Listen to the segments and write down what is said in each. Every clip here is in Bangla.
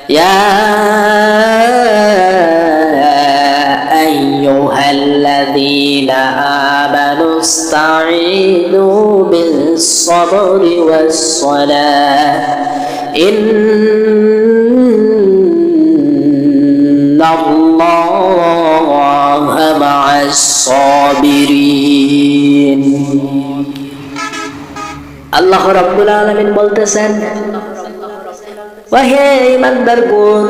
يا أيها الذين آمنوا استعينوا بالصبر والصلاة إن الله مع الصابرين আল্লাহ রাব্বুল আলামিন বলতেছেন, ওহে ঈমানদারগণ,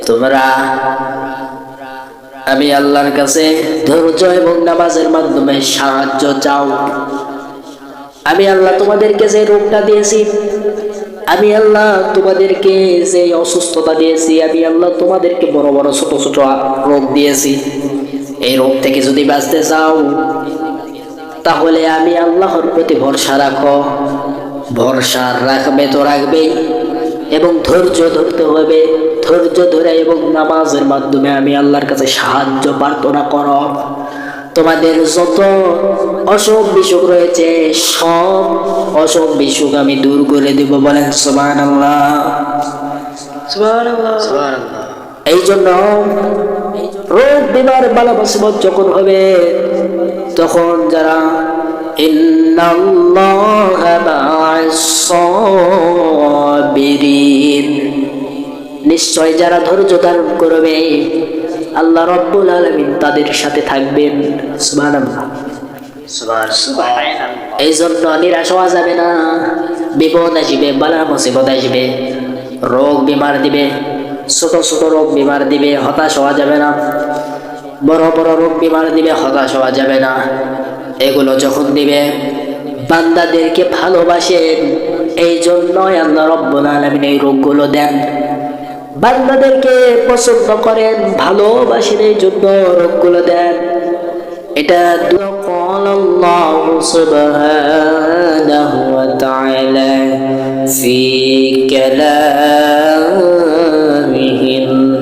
তোমরা আমি আল্লাহর কাছে ধৈর্য এবং নামাজের মাধ্যমে সাহায্য চাও। আমি আল্লাহ তোমাদেরকে যে রোগটা দিয়েছি, আমি আল্লাহ তোমাদেরকে যে অসুস্থতা দিয়েছি, আমি আল্লাহ তোমাদেরকে বড় বড় ছোট ছোট রোগ দিয়েছি। এই রোগ থেকে যদি বাঁচতে চাও তাহলে আমি আল্লাহর প্রতি ভরসা রাখো। ভরসা রাখবে তো রাখবেই, এবং ধৈর্য ধরতে হবে। ধৈর্য ধরে এবং নামাজের মাধ্যমে আমি আল্লাহর কাছে সাহায্য প্রার্থনা করো। তোমাদের যত অসুখ বিসুখ রয়েছে সব অসুখ বিসুখ আমি দূর করে দেব। বলেন সুবহানাল্লাহ, সুবহানাল্লাহ, সুবহানাল্লাহ। এই জন্য রোগ বিমার বালা মুসিবত যখন হবে তখন যারা ইন্নাল্লাহা মা'আস সাবিরিন, নিশ্চয় যারা ধৈর্য ধারণ করবে আল্লাহ রাব্বুল আলামিন তাদের সাথে থাকবেন। সুবহানাল্লাহ, সুবহানাল্লাহ। এই জন্য নিরাশ হওয়া যাবে না। বিপদ আসবে, বালা মুসিবত আসবে, রোগ বিমার দিবে, ছোট ছোট রোগ বিমার দিবে, হতাশ হওয়া যাবে না। বড় বড় রোগ বিমার দিবে, হতাশ হওয়া যাবে না। এগুলো যখন দিবে বান্দাদেরকে ভালোবাসেন, এই জন্যই আল্লাহ রাব্বুল আলামিন এই রোগগুলো দেন। বান্দাদেরকে পছন্দ করেন, ভালোবাসেন, এই জন্য রোগগুলো দেন। এটা আল্লাহু সুবহানাহু ওয়া তাআলা ফি কালামিহিল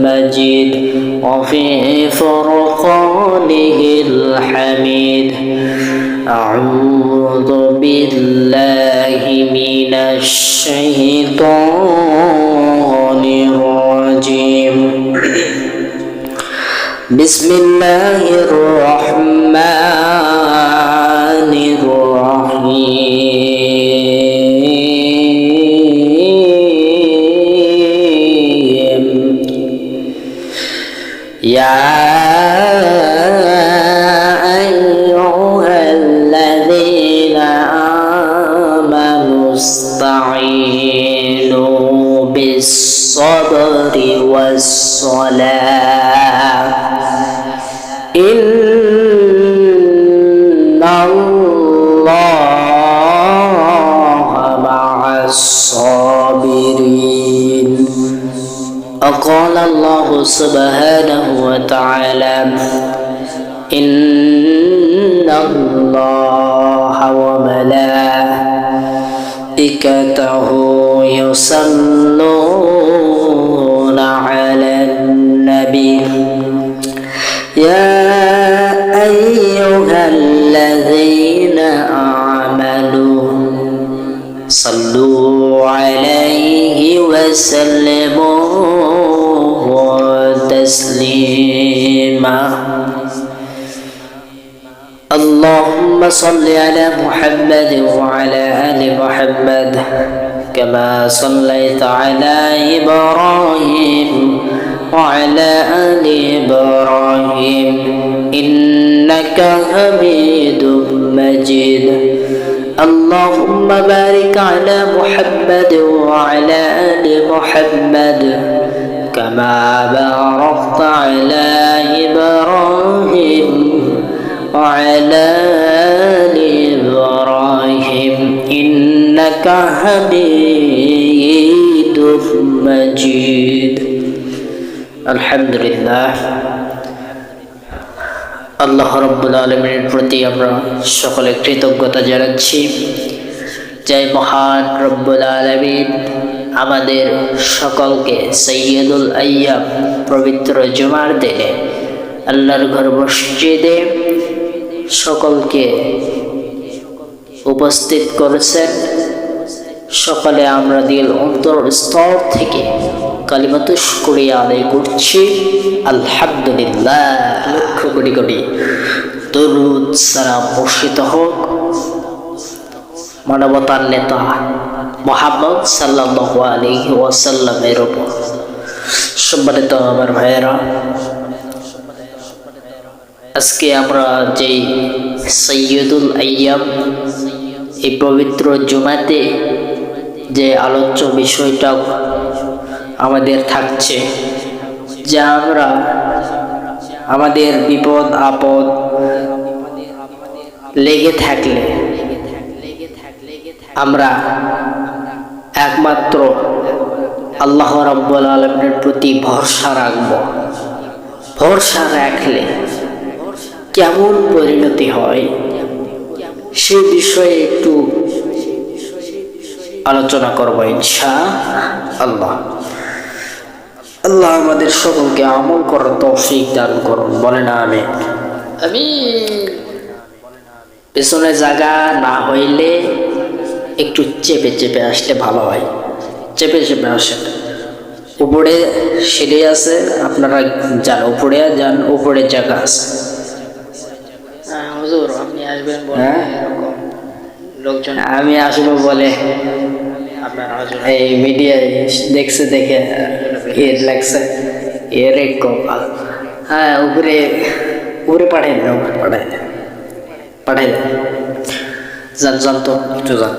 মাজিদ ওয়া ফি ফুরকানিহিল হামিদ। আউযু বিল্লাহি মিনাশ শাইতানির রাজিম। বিসমিল্লাহির রহমানির রহিম। ইয়া আইয়ুহাল্লাযীনা আমানু ইসতাঈনু বিস-সাবরি ওয়াস-সালাহ ইন্নাল্লাহা মা'আস-সাবিরিন। وقال الله سبحانه وتعالى إن الله وملائكته يصلون على النبي يا أيها الذين آمنوا صلوا عليه وسلموا تسليما اللهم صل على محمد وعلى آل محمد كما صليت على إبراهيم وعلى آل إبراهيم إنك حميد مجيد اللهم بارك على محمد وعلى آل محمد كما باركت على إبراهيم وعلى آل إبراهيم إنك حميد مجيد الحمد لله আল্লাহ রাব্বুল আলামিনের প্রতি আমরা সকলে কৃতজ্ঞতা জানাচ্ছি। জয় মহান রব্বুল আলামিন আমাদের সকলকে সাইয়্যিদুল আইয়াম পবিত্র জুমার দিনে আল্লাহর ঘর মসজিদে সকলকে উপস্থিত করেছেন। সকালে আমরা দিল অন্তর স্তর থেকে কালিমাতু শুকরিয়া আদায় করছি আলহামদুলিল্লাহ। লক্ষ কোটি কোটি দরুদ সালাম বর্ষিত হোক মানবতার নেতা মুহাম্মদ সাল্লাল্লাহু আলাইহি ওয়াসাল্লামের উপর। সম্মানিত আমার ভাইয়েরা, আজকে আমরা যে সৈয়দুল আইয়াম এই পবিত্র জুমাতে যে আলোচ্য বিষয়টা আমাদের থাকছে, যে আমরা আমাদের বিপদ আপদ লেগে থাকলে আমরা একমাত্র আল্লাহ রাব্বুল আলামিনের প্রতি ভরসা রাখব। ভরসা রাখলে কেমন পরিণতি হয় সে বিষয়ে একটু আলোচনা করব ইনশাআল্লাহ। আল্লাহ আমাদের সকলকে আমল করার তৌফিক দান করুন, বলেন আমিন। আমি পেছনে জায়গা না হইলে একটু চেপে চেপে আসলে ভালো হয়। চেপে চেপে আসেন। উপরে সিঁড়ি আছে, আপনারা যান উপরে, যান উপরে জায়গা আছে। হুজুর আপনি আসবেন বলে লোকজন, আমি আসবো বলে এই মিডিয়ায় দেখছে, দেখে এর লাগছে এর এক কপাল। হ্যাঁ, উপরে উপরে পাঠাই দেন, উপরে পাঠাই দেন। যান তো একটু যান।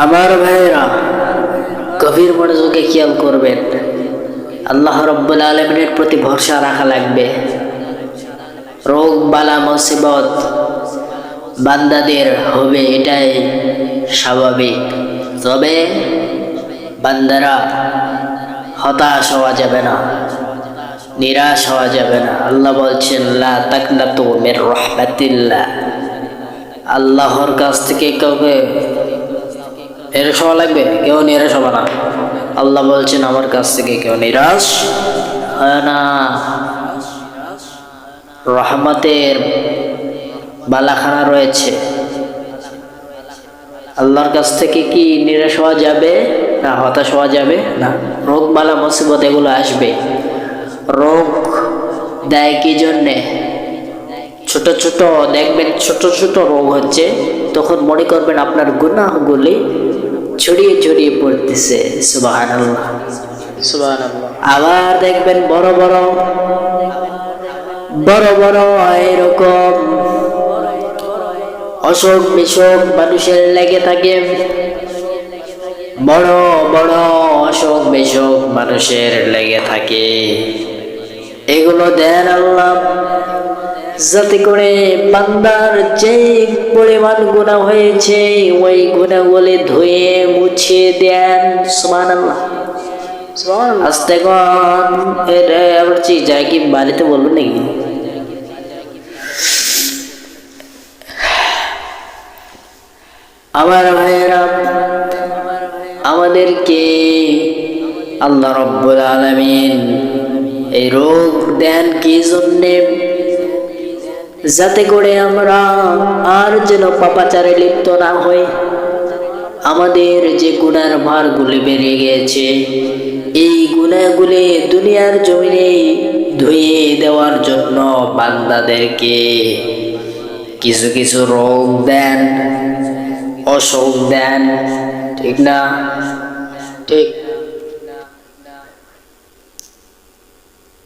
আমার ভাইয়েরা, গভীর মনোযোগে খেয়াল করবেন। আল্লাহ রাব্বুল আলামিনের প্রতি ভরসা রাখা লাগবে। রোগ বালা মুসিবত বান্দাদের হবে, এটাই স্বাভাবিক। তবে বান্দারা হতাশ হওয়া যাবে না, নিরাশ হওয়া যাবে না। আল্লাহ বলছেন লা তাকনাতু মির রাহমাতিল্লাহ। আল্লাহর কাছ থেকে কাউকে নিরাশ হওয়া লাগবে, কেউ নিরাশ হবে না। আল্লাহ বলছেন আমার কাছ থেকে কেউ নিরাশ হয় না। রহমতের বালাখানা রয়েছে। আল্লাহর কাছ থেকে কি নিরাশ হওয়া যাবে না, হতাশ হওয়া যাবে না। রোগ বালা মুসিবত এগুলো আসবে। রোগ দেয় কি জন্যে? ছোট ছোট দেখবেন, ছোট ছোট রোগ হচ্ছে, তখন মনে করবেন আপনার গুনাহগুলি ছড়িয়ে ছড়িয়ে পড়তেছে। সুবহানাল্লাহ, সুবহানাল্লাহ। আবার দেখবেন বড় বড় এরকম অসুখ বিসুখ মানুষের লেগে থাকে। বড় বড় অসুখ বিসুখ মানুষের লেগে থাকে। এগুলো দেন আল্লাহ যাতে করে বান্দার যে পরিমাণ গুনাহ হয়েছে ওই গুনাহগুলি ধুয়ে মুছে দেন। সুবহানাল্লাহ, সুবহানাল্লাহ। আস্তে কোন এটা আবার যায় কি বাড়িতে বলবেন নাকি? আমার ভাইয়েরা, আমাদেরকে আল্লাহ রাব্বুল আলামিন এই রোগ দেন কি জন্যে? যাতে করে আমরা আর যেন পাপাচারে লিপ্ত না হই। আমাদের যে গুনার ভারগুলি বেড়ে গেছে, এই গুনাহগুলি দুনিয়ার জমিনে ধুয়ে দেওয়ার জন্য বান্দাদেরকে কিছু কিছু রোগ দেন, অসুখ দেন। ঠিক না? ঠিক।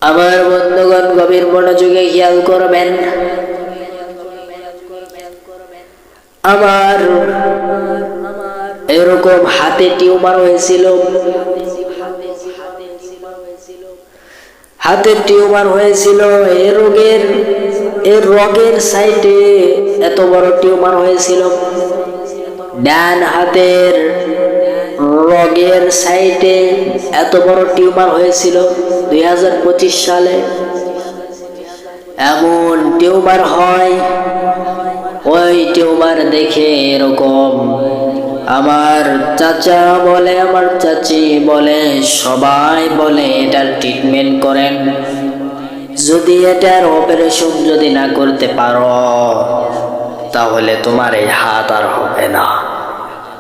আমার বন্ধুগণ, গভীর মনোযোগে খেয়াল করবেন। আমার এরকম হাতে টিউমার হয়েছিল, হাতের টিউমার হয়েছিল। এর রোগের সাইটে এত বড় টিউমার হয়েছিল। ডান হাতের রোগের সাইটে এত বড় টিউমার হয়েছিল 2025 সালে। এমন টিউমার হয়, ওই টিউমার দেখে এরকম আমার চাচা বলে, আমার চাচি বলে, সবাই বলে এটার ট্রিটমেন্ট করেন। যদি এটার অপারেশন যদি না করতে পারো তাহলে তোমার এই হাত আর হবে না,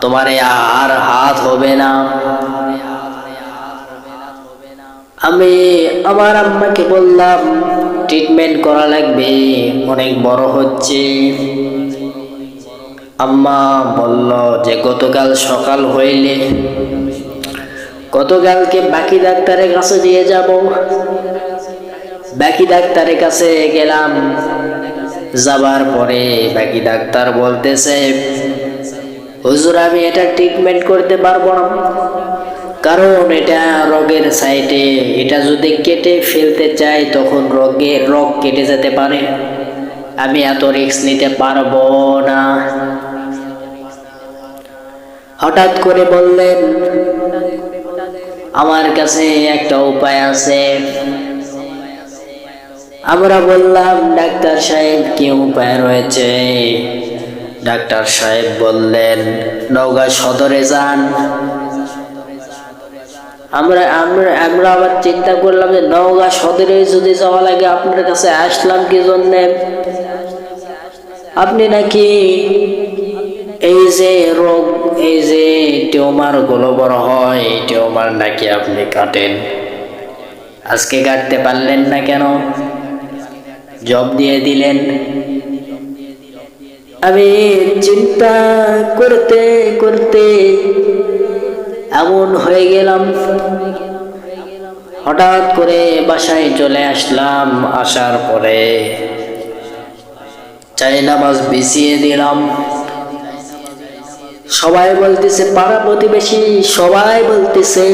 তোমার এই আর হাত হবে না। আমি আমার আম্মাকে বললাম ট্রিটমেন্ট করা লাগবে, অনেক বড় হচ্ছে। আম্মা বলল যে গতকাল সকাল হইলে গতকালকে বাকি ডাক্তারের কাছে দিয়ে যাব। বাকি ডাক্তারের কাছে গেলাম, যাবার পরে বাকি ডাক্তার বলতেছে, হুজুর আমি এটা ট্রিটমেন্ট করতে পারবো না, কারণ এটা রোগের সাইডে, এটা যদি কেটে ফেলতে চাই তখন রোগ কেটে যেতে পারে, আমি এত রিস্ক নিতে পারবো না। হঠাৎ করে বললেন, আমার কাছে একটা উপায় আছে। আমরা বললাম, ডাক্তার সাহেব কি উপায় রয়েছে? ডাক্তার সাহেব বললেন, নওগাঁ সদরে যান। আমরা আবার চিন্তা করলাম যে নওগাঁ সদরে যদি যাওয়া লাগে, আপনার কাছে আসলাম কি জন্যে? আপনি নাকি এই যে রোগ, এই যে টিউমার গুলো বড় হয়, এই টিউমার নাকি আপনি কাটেন। আজকে কাটতে পারলেন না কেন? জব দিয়ে দিলেন। আমি চিন্তা করতে করতে এমন হয়ে গেলাম, হঠাৎ করে বাসায় চলে আসলাম। আসার পরে চাই নামাজ বিছিয়ে দিলাম। সবাই বলতেছে, পাড়া প্রতিবেশী সবাই বলতেছে,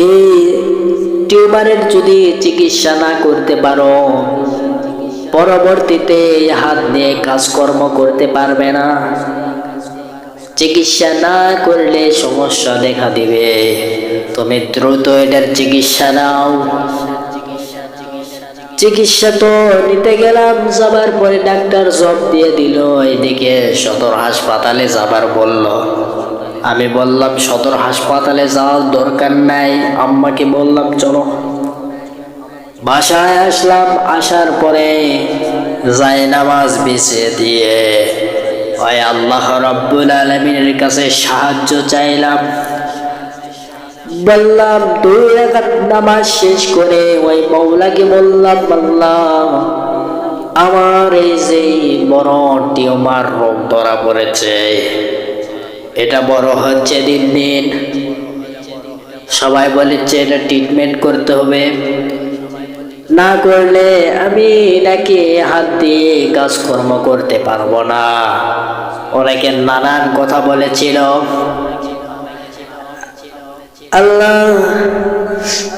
এই টিউমারের যদি চিকিৎসা না করতে পারো, পরবর্তীতে হাত দিয়ে কাজকর্ম করতে পারবে না। চিকিৎসা না করলে সমস্যা দেখা দিবে, তুমি দ্রুত এটার চিকিৎসা নাও। চিকিৎসা তো নিতে গেলাম, যাবার পরে ডাক্তার জব দিয়ে দিল, এদিকে সদর হাসপাতালে যাবার বলল। আমি বললাম সদর হাসপাতালে যাওয়ার দরকার নাই, আম্মাকে বললাম চলো। বাসায় আসলাম, আসার পরে যাই নামাজ বিছিয়ে দিয়ে ওই আল্লাহ রাব্বুল আলামিনের কাছে সাহায্য চাইলাম। বললাম 2 রাকাত নামাজ শেষ করে ওই মাওলাকে বললাম, আল্লাহ আমার এই যে বড় টিউমার রোগ ধরা পড়েছে, এটা বড় হচ্ছে দিন দিন। সবাই বলেছে এটা ট্রিটমেন্ট করতে হবে, না করলে আমি নাকি হাত দিয়ে কাজকর্ম করতে পারবো না। অনেকে নানান কথা বলেছিল। আল্লাহ,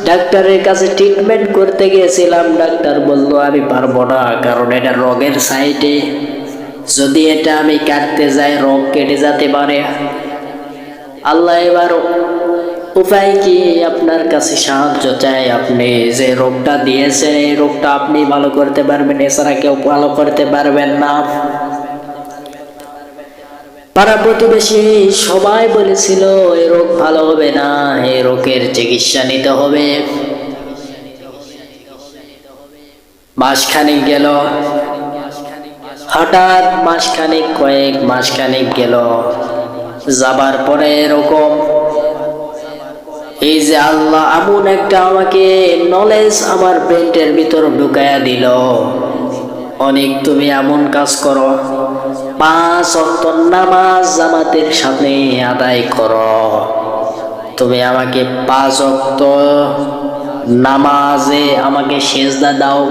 ডাক্তারের কাছে ট্রিটমেন্ট করতে গিয়েছিলাম, ডাক্তার বলল আমি পারবো না, কারণ এটা রোগের সাইডে, যদি এটা আমি কাটতে যাই রোগ কেটে যেতে পারে। আল্লাহ এবার উপায় কি? আপনার কাছে সাহায্য চাই। আপনি যে রোগটা দিয়েছেন এই রোগটা আপনি ভালো করতে পারবেন, এছাড়া কেউ ভালো করতে পারবেন না। পাড়া প্রতিবেশী সবাই বলেছিল এই রোগ ভালো হবে না, এই রোগের চিকিৎসা নিতে হবে। মাসখানেক গেল, হঠাৎ কয়েক মাসখানেক গেল, যাবার পরে এরকম এই যে আল্লাহ এমন একটা আমাকে নলেজ আমার ব্রেনের ভিতর ঢুকাইয়া দিল, অনেক তুমি এমন কাজ করো, 5 ওয়াক্ত নামাজ জামাতের সাথে আদায় করো। তুমি আমাকে 5 ওয়াক্ত নামাজে আমাকে সেজদা দাও।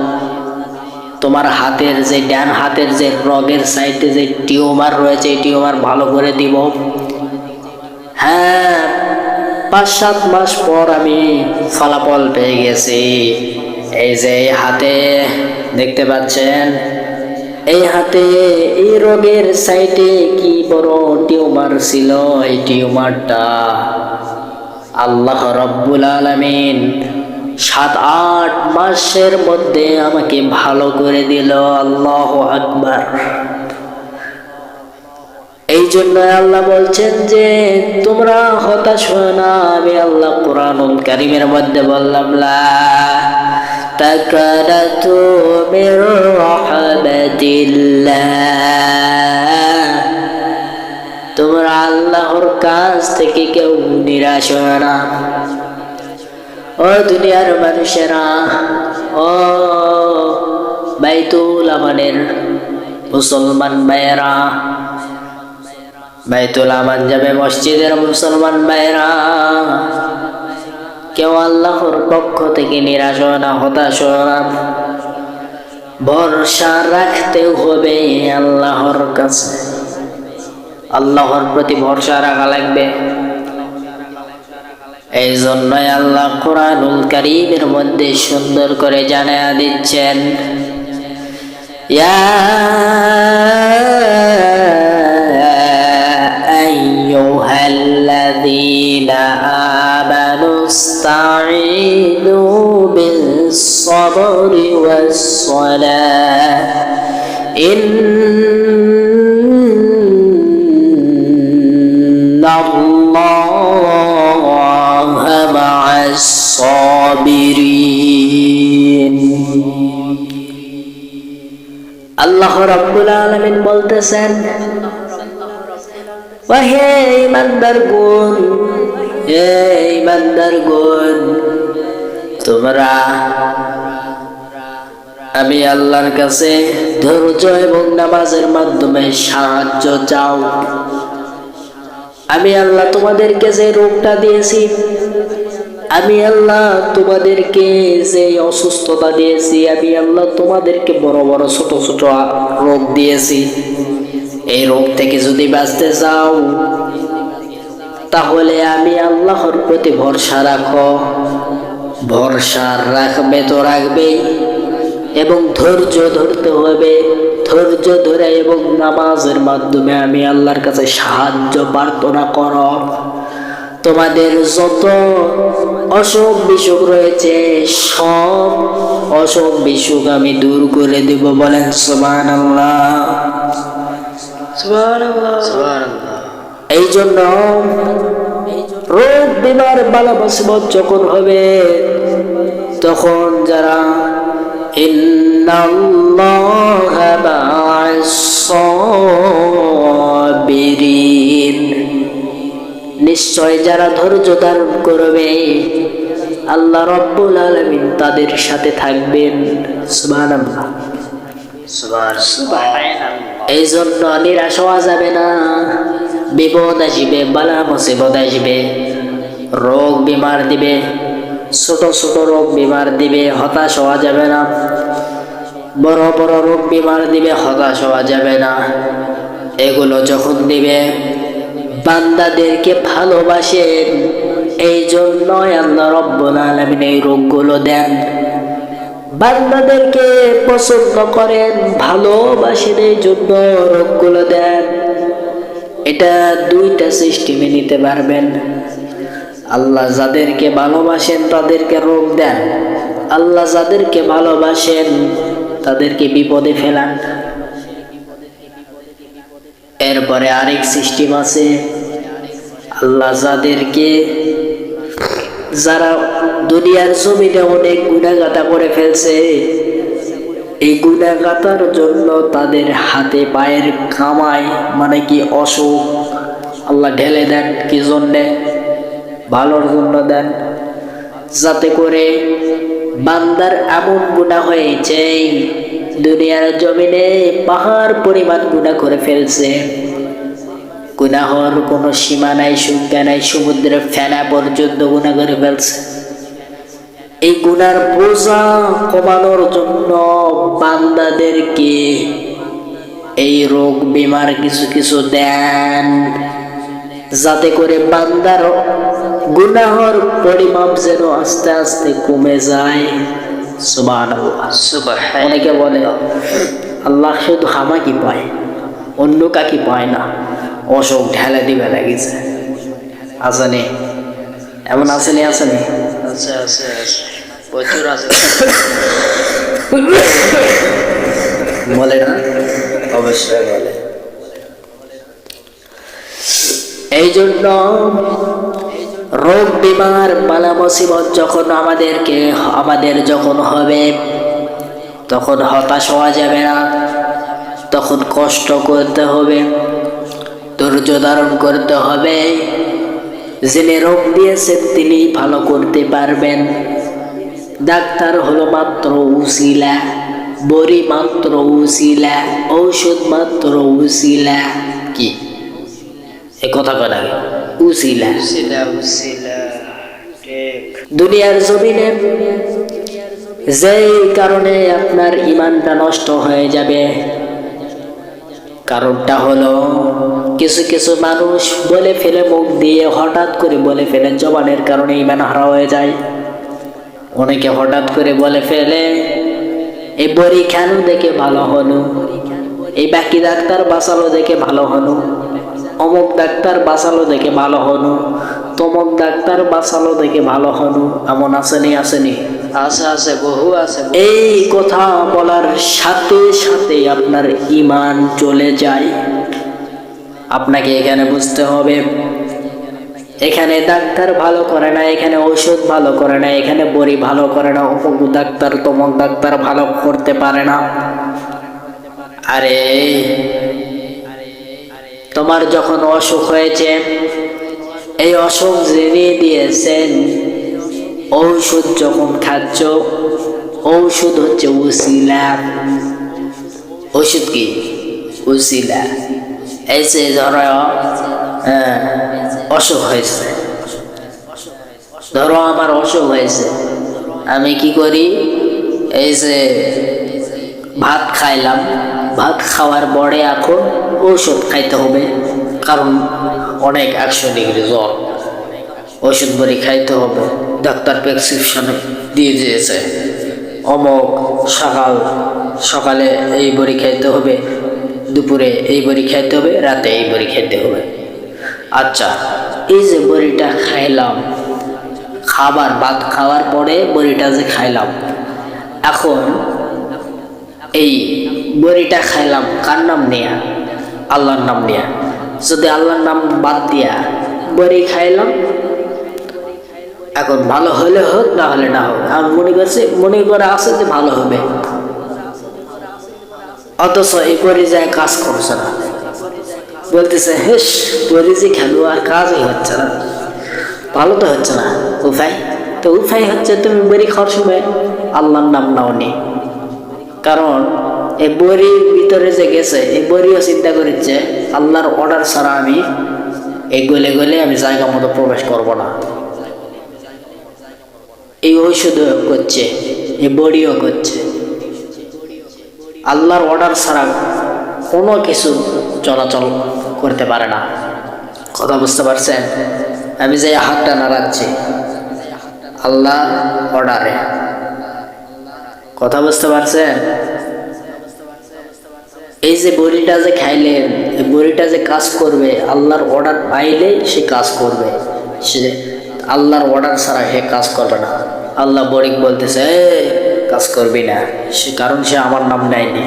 তোমার হাতের যে ডান হাতের যে রগের সাইডে যে টিউমার রয়েছে, এই টিউমার ভালো করে দিব। হ্যাঁ, 5-7 মাস পর আমি ফলাফল পেয়ে গেছি। এই যে হাতে দেখতে পাচ্ছেন, এই হাতে এই রোগের সাইডে কি বড় টিউমার ছিল, এই টিউমারটা আল্লাহ রাব্বুল আলামিন 7-8 মাসের মধ্যে আমাকে ভালো করে দিল। আল্লাহু আকবার। এই জন্য আল্লাহ বলছেন যে তোমরা হতাশ হও না। আমি আল্লাহ কোরআনুল কারীমের মধ্যে বললাম, লা تقنطوا من رحمة الله তোমরা আল্লাহর কাছ থেকে কেউ নিরাশ হয় না। ও দুনিয়ার মানুষেরা, ও বাইতুল আমানের মুসলমান ভাইয়েরা, বাইতুল আমান যাবে মসজিদের মুসলমান ভাইয়েরা, কেউ আল্লাহর পক্ষ থেকে নিরাশ হয় না, হতাশ হয় না। ভরসা রাখতে হবে আল্লাহর কাছে, আল্লাহর প্রতি ভরসা রাখা লাগবে। এই জন্যই আল্লাহ কুরআনুল কারীমের মধ্যে সুন্দর করে জানায়া দিচ্ছেন, ইয়া আইয়ুহাল্লাযীনা আমানুস্তাঈনু বিস-সাবরি ওয়াস-সালাহ ইন্নাল্লাহা মা'আস-সাবিরিন। আল্লাহ রাব্বুল আলামিন বলতেছেন, ওহে ঈমানদারগণ, হে ঈমানদারগণ, তোমরা আমি আল্লাহর কাছে ধৈর্য এবং নামাজের মাধ্যমে সাহায্য চাও। আমি আল্লাহ তোমাদেরকে যে রোগটা দিয়েছি, আমি আল্লাহ তোমাদেরকে যে অসুস্থতা দিয়েছি, আমি আল্লাহ তোমাদেরকে বড় বড় ছোট ছোট রোগ দিয়েছি। এই রোগ থেকে যদি বাঁচতে চাও, তাহলে আমি আল্লাহর প্রতি ভরসা রাখো। ভরসা রাখবে তো রাখবেই, এবং ধৈর্য ধরতে হবে। ধৈর্য ধরে এবং নামাজের মাধ্যমে আমি আল্লাহর কাছে সাহায্য প্রার্থনা করো। তোমাদের যত অসুখ বিসুখ রয়েছে, সব অসুখ বিসুখ আমি দূর করে দেব। বলেন সুবহানাল্লাহ, সুবহানাল্লাহ, সুবহানাল্লাহ। এই জন্য রোগ বিমার বালা মুসিবত যখন হবে, তখন যারা ইন্নাল্লাহা মা'আস-সাবিরিন, নিশ্চয় যারা ধৈর্য ধারণ করবে, আল্লাহ রাব্বুল আলামিন তাদের সাথে থাকবেন। সুবহানাল্লাহ, সুবহানাল্লাহ। এই জন্য নিরাশ হওয়া যাবে না। বিপদ আসবে, বালা মুসিবত আসবে, রোগ বিমার দিবে, ছোট ছোট রোগ বিমার দিবে, হতাশ হওয়া যাবে না। বড় বড় রোগ বিমার দিবে, হতাশ হওয়া যাবে না। এগুলো যখন দিবে, বান্দাদেরকে ভালোবাসেন, এই জন্যই আল্লাহ রাব্বুল আলামিন এই রোগগুলো দেন। বান্দাদেরকে পছন্দ করেন, ভালোবাসেন, এই জন্য রোগগুলো দেন। এটা দুইটা সিস্টেমে নিতে পারবেন। আল্লাহ যাদেরকে ভালোবাসেন তাদেরকে রোগ দেন, আল্লাহ যাদেরকে ভালোবাসেন তাদেরকে বিপদে ফেলান। এরপরে আরেক সিস্টেম আছে, আল্লাহ যারা দুনিয়ার জমিনে অনেক গুনাহগাতা করে ফেলছে, এই গুনাহগাতার জন্য তাদের হাতে পায়ের কামাই মানে কি অসুখ আল্লাহ ঢেলে দেন। কি জন্যে? ভালোর জন্য দেন, যাতে করে বান্দার এমন গুনাহ হয়েছে, দুনিয়ার জমিনে পাহাড় পরিমাণ গুনাহ করে ফেলছে, গুনাহর কোনো সীমা নাই, সংখ্যা নাই, সমুদ্রের ফেনা পর্যন্ত গুনাহ করে ফেলছে। এই গুনার বোঝা কমানোর জন্য বান্দাদেরকে এই রোগ বিমার কিছু কিছু দেন, যাতে করে বান্দার গুনাহর পরিমাপ যেন আস্তে আস্তে কমে যায়। সুবহানাল্লাহ, সুবহানাল্লাহ। অনেকে বলে আল্লাহ শুধু হামাকি পায়, অন্য কাকি পায় না, অসুখ ঢেলা দিবে লাগিছে। আসেনি? এমন আসেনি? আসেনি? আছে, আছে, আছে, প্রচুর আছে। বলে না? অবশ্যই বলে। এই জন্য রোগ বিমার বালা মুসিবত যখন আমাদের যখন হবে, তখন হতাশ হওয়া যাবে না, তখন কষ্ট করতে হবে, ধৈর্য ধারণ করতে হবে। যিনি রোগ দিয়েছেন তিনি ভালো করতে পারবেন। ডাক্তার হলো মাত্র উসিলা, বড়ি মাত্র উসিলা, ঔষধ মাত্র উসিলা। কি এ কথা কয় লাগে? উসিলা। দুনিয়ার জমিনে যেই কারণে আপনার ঈমানটা নষ্ট হয়ে যাবে, কারণটা হলো কিছু কিছু মানুষ বলে ফেলে, মুখ দিয়ে হঠাৎ করে বলে ফেলে, জবানের কারণে ঈমান হারা হয়ে যায়। অনেকে হঠাৎ করে বলে ফেলে, এই বড়ি খানো দেখে ভালো হলো, এই বাকি ডাক্তার বাঁচালো দেখে ভালো হলো, অমুক ডাক্তার বাঁচালো দেখে ভালো হলো, তমুক ডাক্তার বাঁচালো দেখে ভালো হলো। এমন আসেনি? আছে, বহু আছে। এই কথা বলার সাথে সাথে আপনার ঈমান চলে যায়। আপনাকে এখানে বুঝতে হবে, এখানে ডাক্তার ভালো করে না, এখানে ঔষধ ভালো করে না, এখানে বড়ি ভালো করে না, অমুক ডাক্তার তমুক ডাক্তার ভালো করতে পারে না। আরে তোমার যখন অসুখ হয়েছে, এই অসুখ যিনি দিয়েছেন, ঔষধ যখন খাচ্ছ, ঔষধ হচ্ছে উসিলা। ওষুধ কি? উসিলা। এই যে ধরো অসুখ হয়েছে, ধরো আমার অসুখ হয়েছে, আমি কি করি? এই যে ভাত খাইলাম, ভাত খাওয়ার পরে এখন ঔষধ খাইতে হবে, কারণ অনেক 100 ডিগ্রি জ্বর, ওষুধ বড়ি খাইতে হবে। ডাক্তার প্রেসক্রিপশনে দিয়ে দিয়েছে, অমুক সকালে এই বড়ি খাইতে হবে, দুপুরে এই বড়ি খাইতে হবে, রাতে এই বড়ি খাইতে হবে। আচ্ছা, এই যে বড়িটা খাইলাম, ভাত খাওয়ার পরে বড়িটা যে খাইলাম, এখন এই বড়িটা খাইলাম কার নাম নিয়া? আল্লাহর নাম নিয়া। যদি আল্লাহর নাম বাদ দিয়া বড়ি খাইলাম, এখন ভালো হলে হোক, না হলে না হোক, আমি মনে করে আছে যে ভালো হবে, অথচ এই বড়ি যায় কাজ করছে না, বলতেছে হেস বড়ি যে খেলো আর কাজই হচ্ছে না, ভালো তো হচ্ছে না। উপায় হচ্ছে তুমি বড়ি খাওয়ার সময় আল্লাহর নাম নাও নি, কারণ এই বড়ির ভিতরে যে গেছে, এই বড়িও চিন্তা করেছে আল্লাহর অর্ডার ছাড়া আমি এই গলে গলে আমি জায়গা মতো প্রবেশ করব না। এই ঔষধও করছে, এই বড়িও করছে, আল্লাহর অর্ডার ছাড়া কোনো কিছু চলাচল করতে পারে না। কথা বুঝতে পারছেন? আমি যে হাতটা নাড়াচ্ছি আল্লাহ অর্ডারে। কথা বুঝতে পারছেন? এই যে বড়িটা যে খাইলেন, এই বড়িটা যে কাজ করবে, আল্লাহর অর্ডার পাইলে সে কাজ করবে, সে আল্লাহর অর্ডার ছাড়া সে কাজ করবে না। আল্লাহ বড়ি বলতেছে কাজ করবি না, সে কারণ সে আমার নাম নেয়নি,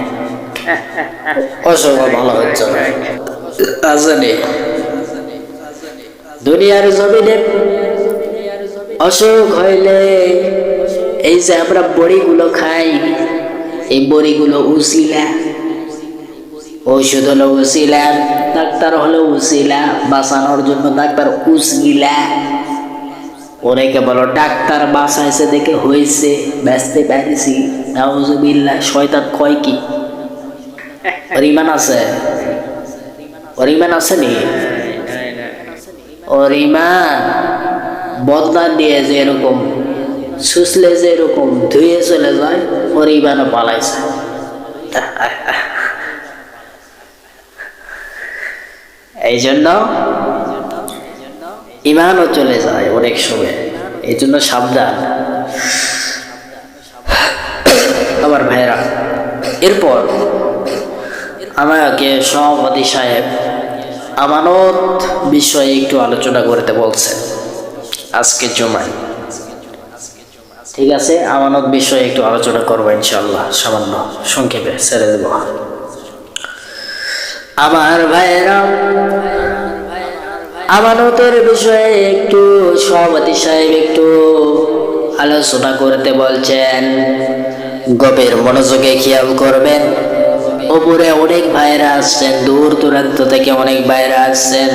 অসম্ভব ভালো হচ্ছে না। আসলে দুনিয়ার জমিনে অসুখ হইলে এই যে আমরা বড়িগুলো খাই, এই বড়িগুলো উসিলা, ঔষধ হলো উসিলা, ডাক্তার হলো উসিলা, বাঁচানোর জন্য ডাক্তার উসিলা। অনেকে বলো ডাক্তার বাঁচাইছে দেখে হয়েছে, ব্যস্তে পারিছি, নাউজুবিল্লাহ। শয়তান কয় কি? ওর ঈমান আছে? ওর ঈমান আছে নি? ওর ঈমান বদলা দিয়ে যে এরকম সুসলে যে এরকম ধুয়ে চলে যায়, ওর ঈমানও পালাইছে। এই জন্য ঈমানও চলে যায় অনেক সময়, এই জন্য সাবধান আমার ভাইরা। এরপর আমাকে সভাপতি সাহেব আমানত বিষয়ে একটু আলোচনা করতে বলছেন আজকে জুমায়। ঠিক আছে, আমানত বিষয়ে একটু আলোচনা করবো ইনশাআল্লাহ, সামান্য সংক্ষেপে ছেড়ে দেব। আমার ভাইরা, আমানতের বিষয়ে একটু সভাপতি সাহেব একটু আলোচনা করতে বলছেন, গভীর মনোযোগে খেয়াল করবেন। উপরে অনেক ভাইরা আসছেন, দূর দূরান্ত থেকে অনেক ভাইরা আসছেন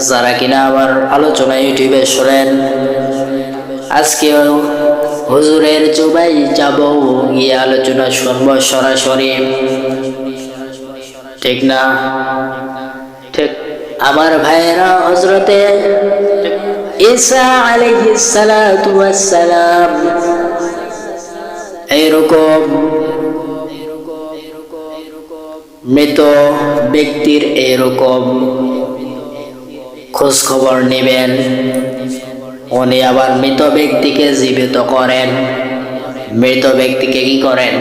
যারা কিনা আমার আলোচনা ইউটিউবে শোনেন। আজকে হুজুরের জুবাই যাব, গিয়ে আলোচনা শুনবো সরাসরি, ঠিক না? ঠিক। আমার ভাইয়েরা, হযরতে ঈসা আলাইহিস সালাতু ওয়াস সালাম এরকম মৃত ব্যক্তির এরকম খোঁজ খবর নেবেন। উনি আবার মৃত ব্যক্তিকে জীবিত করেন। মৃত ব্যক্তিকে কি করেন?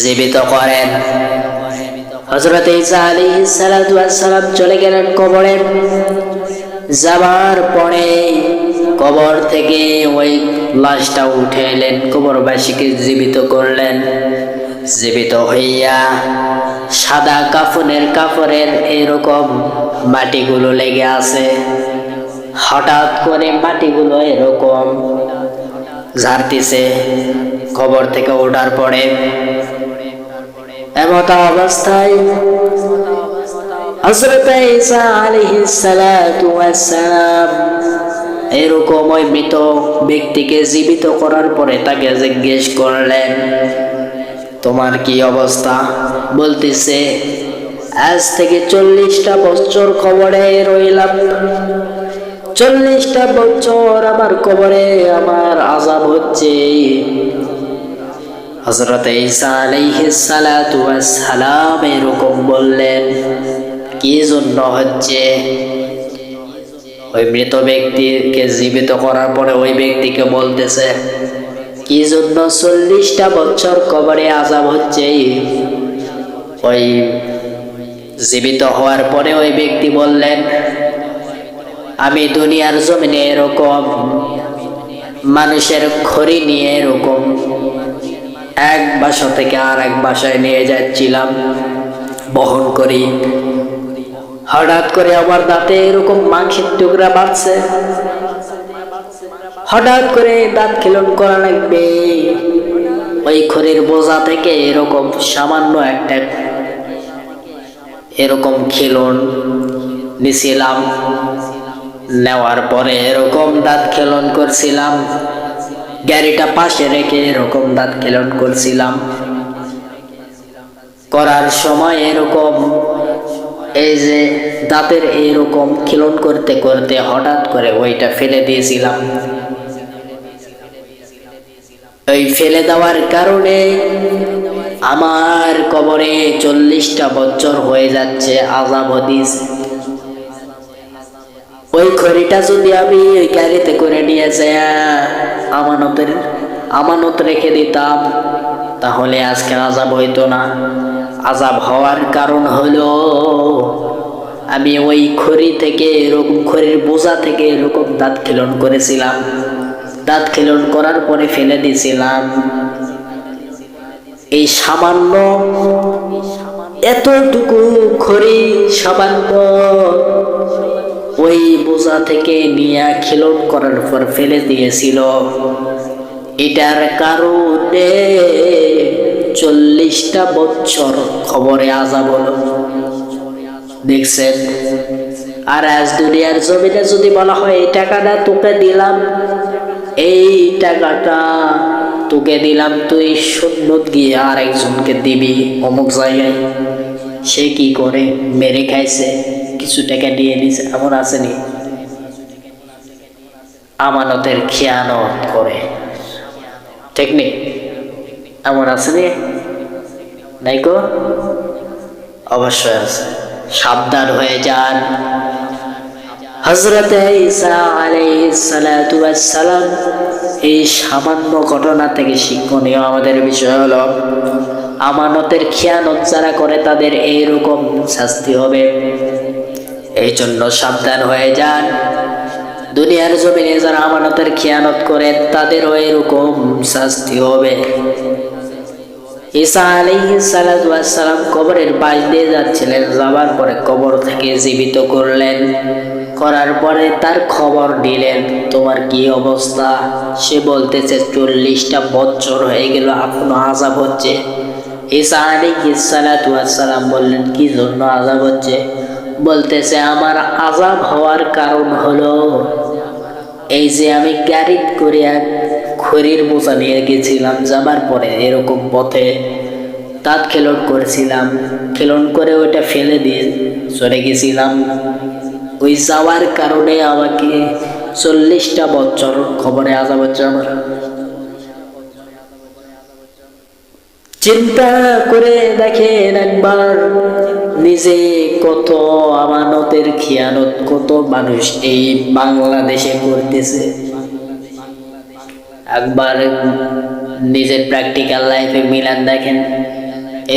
জীবিত করেন। হযরত ঈসা আলাইহিস সালাতু ওয়াস সালাম চলে গেলেন কবরে। যাবার পরে কবর থেকে ওই লাশটা উঠে এলেন, কবরবাসীকে জীবিত করলেন। জীবিত হইয়া সাদা কাফনের এরকম মাটিগুলো লেগে আছে। হঠাৎ করে মাটিগুলো এরকম ঝাড়তিছে কবর থেকে ওঠার পরে। এমত অবস্থায় হযরত ঈসা আলাইহিস সালাতু ওয়াস সালাম এরকম ওই মৃত ব্যক্তিকে জীবিত করার পরে তাকে জিজ্ঞেস করলেন, তোমার কি অবস্থা? বলতেছে, আজ থেকে 40টা বছর কবরে রইলাম। 40টা বছর আমার কবরে আমার আযাব হচ্ছে। হযরত ঈসা আলাইহিস সালাতু ওয়াস সালাম এরকম বললেন, কি জন্য হচ্ছে? ওই মৃত ব্যক্তিকে জীবিত করার পরে ওই ব্যক্তিকে বলতেছে, কি জন্য 40টা বছর কবরে আযাব হচ্ছে? ওই জীবিত হওয়ার পরে ওই ব্যক্তি বললেন, আমি দুনিয়ার জমিনে এরকম মানুষের খড়ি নিয়ে এরকম এক বাসা থেকে আর এক বাসায় নিয়ে যাচ্ছিলাম, বহন করি। হঠাৎ করে আমার দাঁতে এরকম মাংসের টুকরা বাড়ছে। হঠাৎ করে দাঁত খিলন করা লাগবে। ওই খড়ির বোঝা থেকে এরকম সামান্য একটা এরকম খিলন নিছিলাম। নেওয়ার পরে এরকম দাঁত খিলন করছিলাম। গাড়িটা পাশে রেখে এরকম দাঁত খিলন করছিলাম। করার সময় এরকম এই যে দাঁতের এইরকম খিলন করতে করতে হঠাৎ করে ওইটা ফেলে দিয়েছিলাম। ওই ফেলে দেওয়ার কারণে আমার কবরে 40টা বছর হয়ে যাচ্ছে আযাব হদিস। ওই খড়িটা যদি আমি ওই গাড়িতে করে নিয়ে যাই আমানত রেখে দিতাম, তাহলে আজকে আযাব হইতো না। আযাব হওয়ার কারণ হলো আমি ওই খড়ি থেকে এরকম খড়ির বোঝা থেকে এরকম দাঁত খিলন করেছিলাম। দাঁত খিলন করার পরে ফেলে দিয়েছিলাম। এই সামান্য এতটুকু খড়ি সামান্য ওই বোঝা থেকে নিয়ে খিলন করার পর ফেলে দিয়েছিল। এটার কারণে 40টা বছর খবরে আযাব হলো। দেখছেন? আর আজ দুনিয়ার জমিনে যদি বলা হয় এই টাকাটা তোকে দিলাম, এই টাকাটা তোকে দিলাম, তুই সুন্নত গিয়ে আর একজনকে দিবি অমুক জায়গায়, সে কি করে? মেরে খাইছে, কিছু টাকা দিয়ে নিছে, এমন আসেনি? আমানতের খেয়ানত করে, ঠিক নেই? এমন আসেনি? নাই গো? অবশ্যই আছে। সাবধান হয়ে যান। হযরত ঈসা আলাইহিস সালাতু ওয়াস সালাম এই সামান্য ঘটনা থেকে শিক্ষণীয় আমাদের বিষয় হলো, আমানতের খেয়ানত যারা করে তাদের এইরকম শাস্তি হবে। এই জন্য সাবধান হয়ে যান। দুনিয়ার জমিনে যারা আমানতের খেয়ানত করে তাদেরও এরকম শাস্তি হবে। ঈসা আলাইহিস সালাতু ওয়াস সালাম কবরের পাশ দিয়ে যাচ্ছিলেন, যাবার পরে কবর থেকে জীবিত করলেন, করার পরে তার খবর দিলেন তোমার কি অবস্থা। সে বলতেছে 40টা বছর হয়ে গেল এখনো আযাব হচ্ছে। ঈসা আলাইহিস সালাতু ওয়াস সালাম বললেন কি জন্য আযাব হচ্ছে। বলতেছে আমার আযাব হওয়ার কারণ হলো এই যে আমি গাড়ি করে খড়ির বোঝা নিয়ে গেছিলাম, যাবার পরে এরকম পথে দাঁত খেলন করেছিলাম, খেলন করে ওইটা ফেলে দিয়ে চলে গেছিলাম। ওই যাওয়ার কারণে আমাকে 40টা বছর খবরে আযাব হচ্ছে আমার। চিন্তা করে দেখেন একবার নিজে কত আমানতের খিয়ানত কত মানুষ এই বাংলাদেশে করতেছে। একবার নিজের প্র্যাকটিক্যাল লাইফে মিলান দেখেন,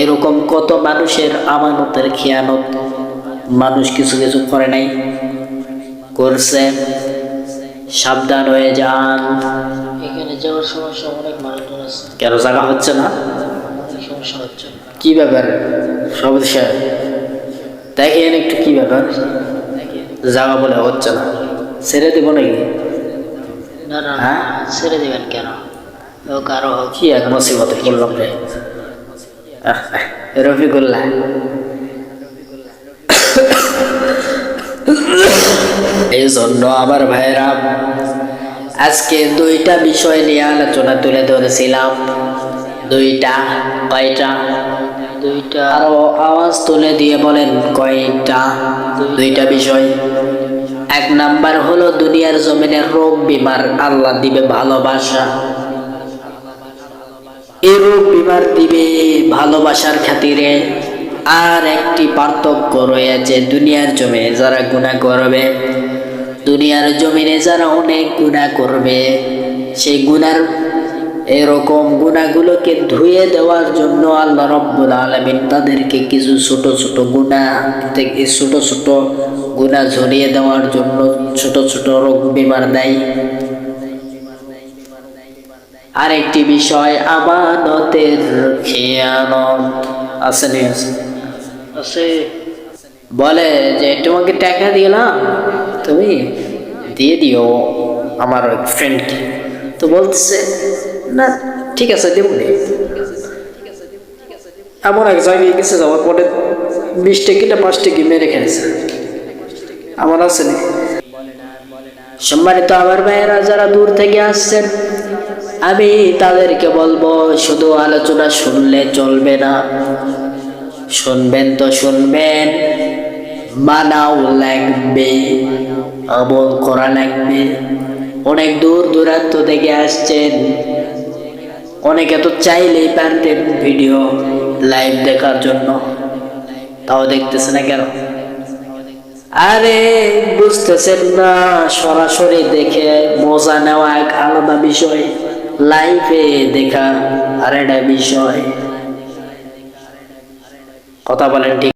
এরকম কত মানুষের আমানতের খিয়ানত মানুষ কিছু কিছু করে নাই, করছে। সাবধান হয়ে যান। এখানে যাওয়ার সমস্যা অনেক মানুষজন আছে, কেন জায়গা হচ্ছে না? অনেক সমস্যা হচ্ছে। কি ব্যাপার সমস্যা দেখেন একটু, কি ব্যাপার জায়গা বলে হচ্ছে না, ছেড়ে দেবো নাকি? না না হ্যাঁ? ছেড়ে দেবেন কেন? হোক আরো হোক। কি এক মুসিবতে পড়লাম রে রফিকুল্লাহ। এই জন্য আমার ভাইরা আজকে 2টা বিষয় নিয়ে আলোচনা তুলে ধরেছিলাম। 2টা, কয়টা? 2টা। আরো আওয়াজ তুলে দিয়ে বলেন কয়টা? 2টা বিষয়। 1 নাম্বার হলো দুনিয়ার জমিনে রোগ বিমার আল্লাহ দিবে ভালোবাসা। এই রোগ বিমার দিবে ভালোবাসার খাতিরে। আর একটি পার্থক্য রয়েছে, দুনিয়ার জমিনে যারা গুনাহ করবে, দুনিয়ার জমিনে যারা অনেক গুনাহ করবে, সেই গুনার এরকম গুনাহগুলোকে ধুয়ে দেওয়ার জন্য আল্লাহ রাব্বুল আলামিন তাদেরকে কিছু ছোট ছোট গুনাহ থেকে ছোট ছোট গুনাহ ঝরিয়ে দেওয়ার জন্য ছোট ছোট রোগ বিমার দেয়। আরেকটি বিষয় আমানতের খেয়ানত আছে নি? আছে। বলে যে তোমাকে টাকা দিলাম, তুমি দিয়ে দিও আমার ফ্রেন্ডকে। তো বলতেছে না ঠিক আছে দেবো নি। এমন এক জায়গায় গেছে, যাওয়ার পরে 20 টাকা 5 টাকা মেরে খেয়েছে। আমার আছে নি? সম্মানিত আমার ভাইয়েরা যারা দূর থেকে আসছেন, আমি তাদেরকে বলবো শুধু আলোচনা শুনলে চলবে না, শুনবেন তো শুনবেন, মানাও লাগবে, আমল করা লাগবে। অনেক দূর দূরান্ত থেকে আসছেন, অনেকে তো চাইলেই পারতেন ভিডিও লাইভ দেখার জন্য, তাও দেখতেছে না কেন? আরে বুঝতেছেন না, সরাসরি দেখে মজা নেওয়া এক আলাদা বিষয়, লাইভে দেখা আর একটা বিষয়। কথা বলেন ঠিক?